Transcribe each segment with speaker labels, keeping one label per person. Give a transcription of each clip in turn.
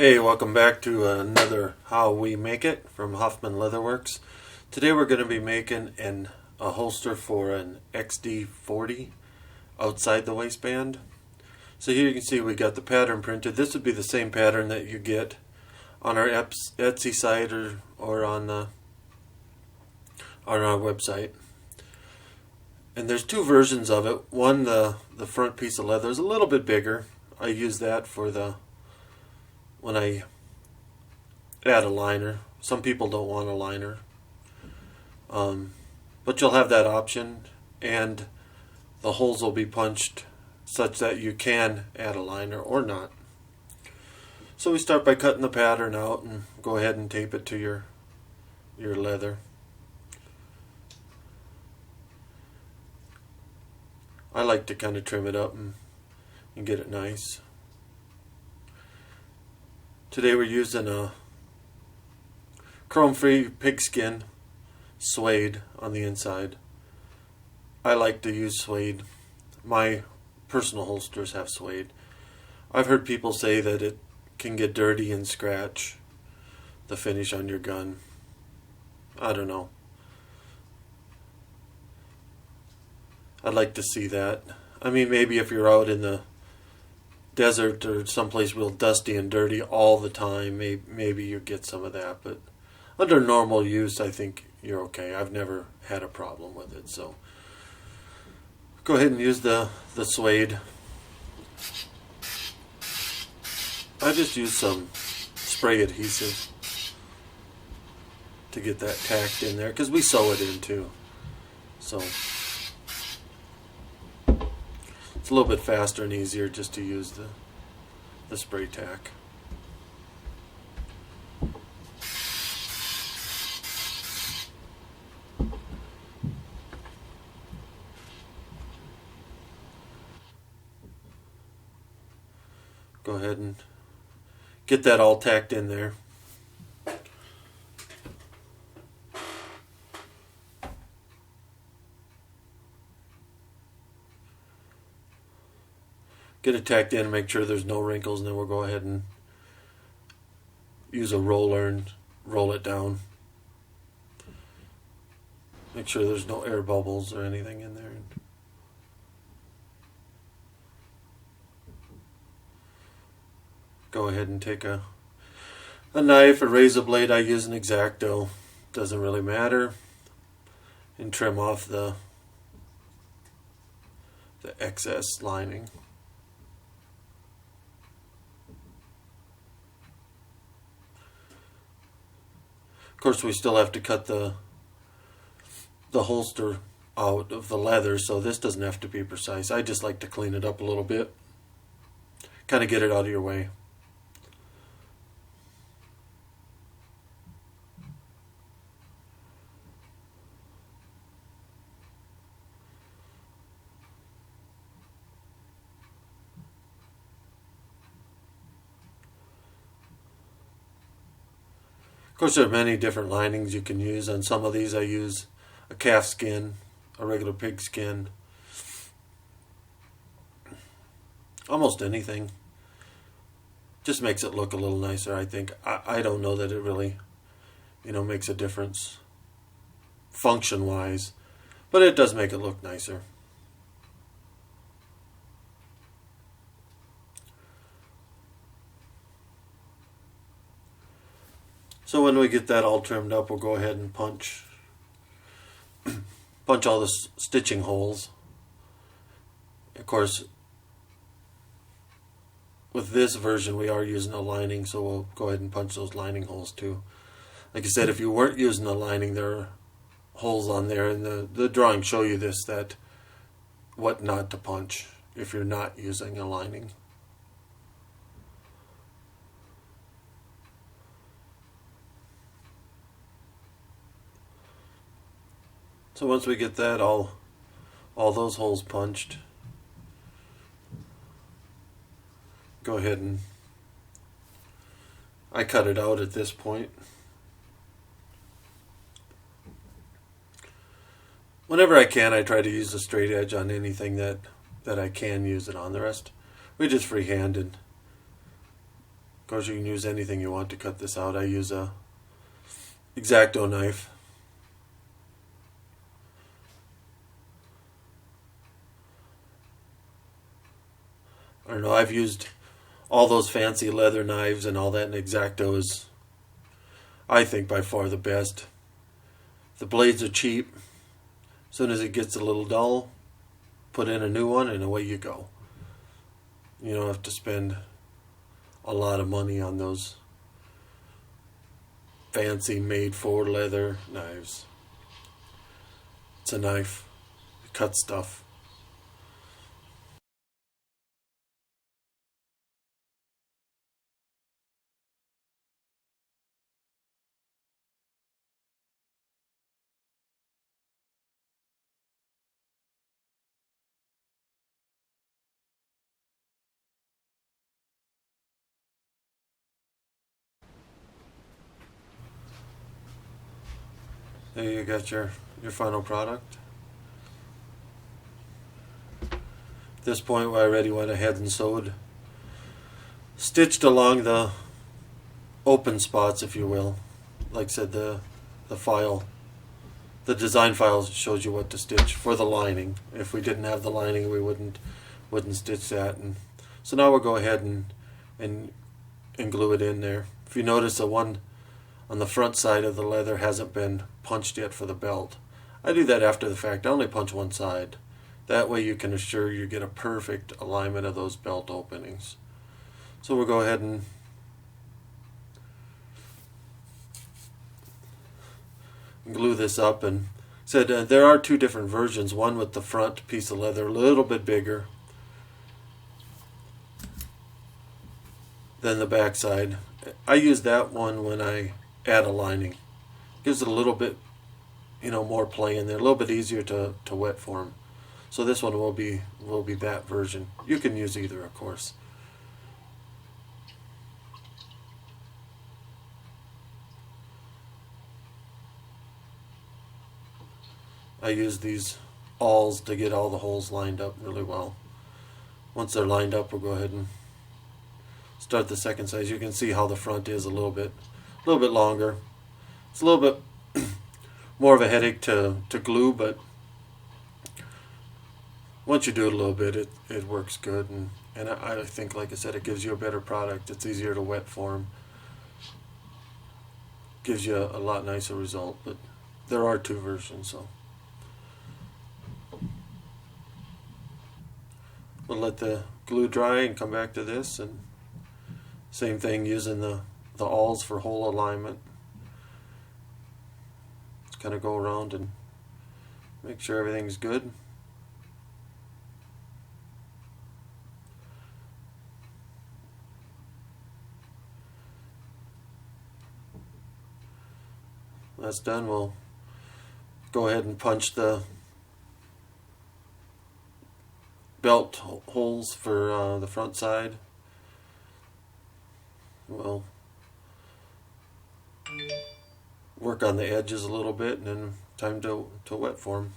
Speaker 1: Hey, welcome back to another How We Make It from Hoffman Leatherworks. Today we're going to be making a holster for an XD40 outside the waistband. So here you can see we got the pattern printed. This would be the same pattern that you get on our Etsy site or on our website. And there's two versions of it. One, the front piece of leather is a little bit bigger. I use that for when I add a liner. Some people don't want a liner. But you'll have that option, and the holes will be punched such that you can add a liner or not. So we start by cutting the pattern out and go ahead and tape it to your leather. I like to kind of trim it up and get it nice. Today we're using a chrome-free pigskin suede on the inside. I like to use suede. My personal holsters have suede. I've heard people say that it can get dirty and scratch the finish on your gun. I don't know. I'd like to see that. I mean, maybe if you're out in the desert or someplace real dusty and dirty all the time, maybe you get some of that. But under normal use, I think you're okay. I've never had a problem with it. So go ahead and use the suede. I just use some spray adhesive to get that tacked in there, because we sew it in too. So it's a little bit faster and easier just to use the spray tack. Go ahead and get that all tacked in there. Get it tacked in and make sure there's no wrinkles, and then we'll go ahead and use a roller and roll it down. Make sure there's no air bubbles or anything in there. Go ahead and take a knife, a razor blade. I use an X-Acto. Doesn't really matter. And trim off the excess lining. Of course, we still have to cut the holster out of the leather, so this doesn't have to be precise. I just like to clean it up a little bit. Kind of get it out of your way. Of course, there are many different linings you can use. On some of these I use a calf skin, a regular pig skin, almost anything. Just makes it look a little nicer, I think. I don't know that it really, makes a difference function-wise, but it does make it look nicer. So when we get that all trimmed up, we'll go ahead and punch all the stitching holes. Of course, with this version we are using a lining, so we'll go ahead and punch those lining holes too. Like I said, if you weren't using a lining, there are holes on there, and the drawings show you this, that what not to punch if you're not using a lining. So once we get that all those holes punched, go ahead and I cut it out at this point. Whenever I can, I try to use a straight edge on anything that I can use it on. The rest we just freehand and course, you can use anything you want to cut this out. I use a X-Acto knife. I don't know, I've used all those fancy leather knives and all that, and X-Acto is, I think, by far the best. The blades are cheap. As soon as it gets a little dull, put in a new one and away you go. You don't have to spend a lot of money on those fancy made for leather knives. It's a knife. It cuts stuff. There you got your final product. At this point, I already went ahead and stitched along the open spots, if you will. Like I said, the design file shows you what to stitch for the lining. If we didn't have the lining, we wouldn't stitch that. And so now we'll go ahead and glue it in there. If you notice, the one on the front side of the leather hasn't been punched yet for the belt. I do that after the fact. I only punch one side. That way you can assure you get a perfect alignment of those belt openings. So we'll go ahead and glue this up. And said there are two different versions. One with the front piece of leather a little bit bigger than the back side. I use that one when I add a lining. Gives it a little bit, more play in there, a little bit easier to wet form. So this one will be that version. You can use either, of course. I use these awls to get all the holes lined up really well. Once they're lined up, we'll go ahead and start the second size. You can see how the front is a little bit longer. It's a little bit more of a headache to glue, but once you do it a little bit, it works good, and I think, like I said, it gives you a better product. It's easier to wet form, gives you a lot nicer result. But there are two versions, so we'll let the glue dry and come back to this. And same thing, using the awls for hole alignment. Just kind of go around and make sure everything's good. When that's done, we'll go ahead and punch the belt holes for the front side. We'll work on the edges a little bit, and then time to wet form.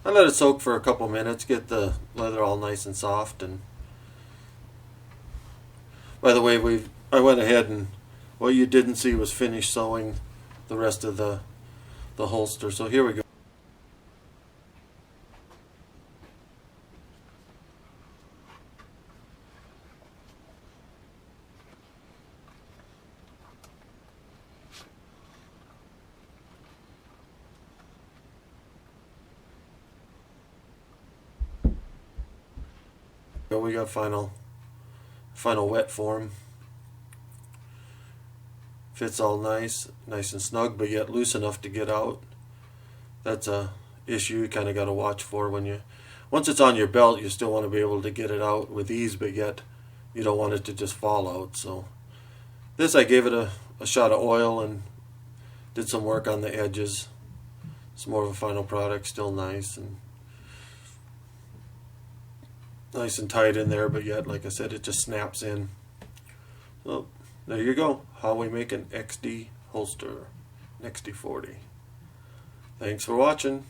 Speaker 1: I let it soak for a couple minutes, get the leather all nice and soft. And by the way, I went ahead and what you didn't see was finished sewing the rest of the holster. So here we go. We got final wet form. Fits all nice and snug, but yet loose enough to get out. That's a issue you kind of got to watch for once it's on your belt. You still want to be able to get it out with ease, but yet you don't want it to just fall out. So this, I gave it a shot of oil and Did some work on the edges. It's more of a final product, still nice and tight in there, but yet, like I said, it just snaps in. So there you go, how we make an XD holster, an XD40. Thanks for watching.